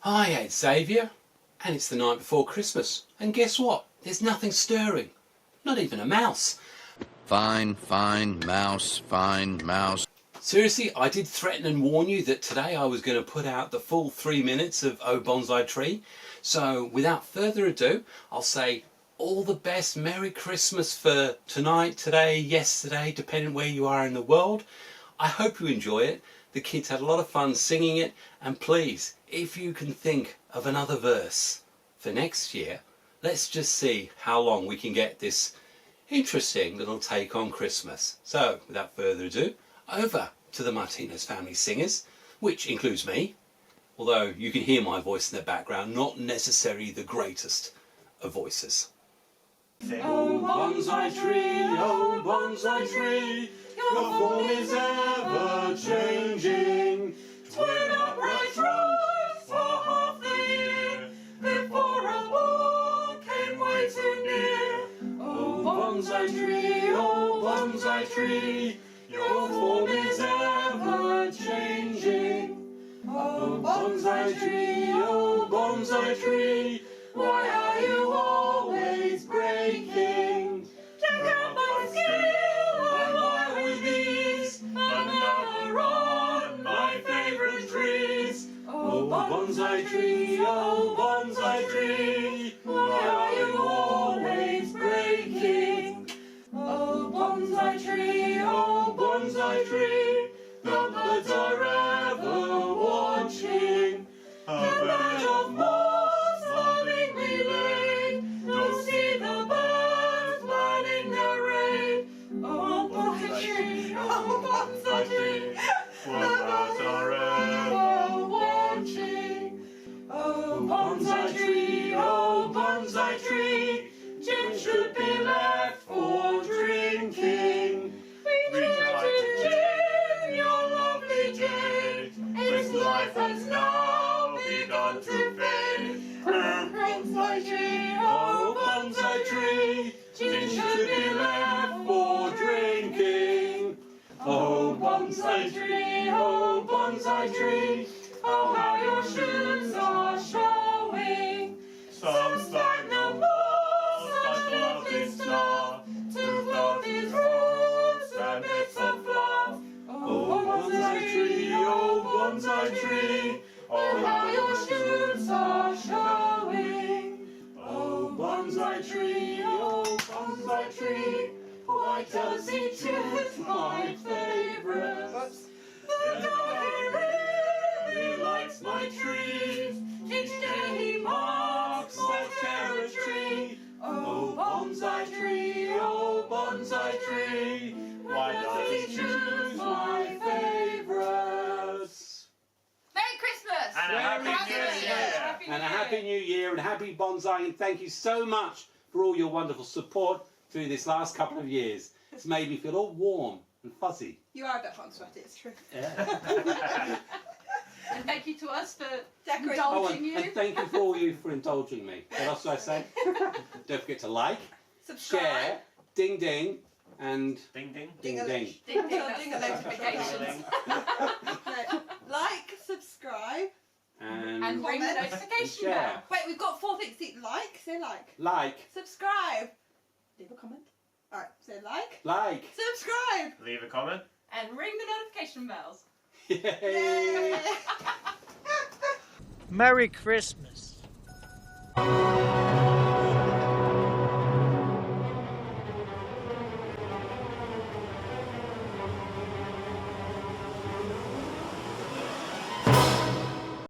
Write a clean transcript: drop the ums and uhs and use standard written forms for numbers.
Hi, it's Xavier, and it's the night before Christmas, and guess what? There's nothing stirring, not even a mouse. Fine, mouse, fine, mouse. Seriously, I did threaten and warn you that today I was going to put out the full 3 minutes of Oh Bonsai Tree, so without further ado, I'll say all the best Merry Christmas for tonight, today, yesterday, depending where you are in the world. I hope you enjoy it. The kids had a lot of fun singing it, and please, if you can think of another verse for next year, let's just see how long we can get this interesting little take on Christmas. So, without further ado, over to the Martinez family singers, which includes me, although you can hear my voice in the background, not necessarily the greatest of voices. Oh bonsai tree, your form is ever changing. Twin upright rose for half the year, before a war came way too near. Oh bonsai tree, your form is ever changing. Oh bonsai tree, why are you always breaking? Check out my skill, I wire with ease, another on my favorite trees. Oh bonsai tree, why are you always breaking? Oh bonsai tree, the birds are ever watching. A bed of moss lovingly laid, you'll see the birds planning their raid. Oh bonsai tree, the birds are ever watching. Oh bonsai tree, gin should be left for drinking. We try to gin your lovely jade, its life has now begun to fade. Oh bonsai tree, gin should be left for drinking. Oh bonsai tree, oh how your shoes are showing. Some stagnant moss, such lovely stuff, to clothe these roots and bits of fluff. Oh bonsai tree, oh how your shoots are showing. Oh bonsai tree, why does he choose my favourites? The guy really likes my trees, each day he marks my territory. Oh bonsai tree, why does he choose my favourites? Merry Christmas! And a Happy New Year! And a Happy New Year and happy bonsai, and thank you so much for all your wonderful support through this last couple of years. It's made me feel all warm and fuzzy. You are a bit hot and sweaty, it's true. Yeah. And thank you to us for Decorating. indulging you. And thank you for all you for indulging me. What else do I say? Don't forget to like, Subscribe. share, ding ding, and Ding ding. ding Ding-a-ling. ding. Ding, ding, Ding that's a the notifications. notifications. No. Like, subscribe. And ring the Comment. notification Share. bell. Wait, we've got 4 things. Like, say like. Like, Subscribe. Leave a comment. Alright, say like. like. Subscribe. Leave a comment. And ring the notification bells. Yay! Yay. Merry Christmas.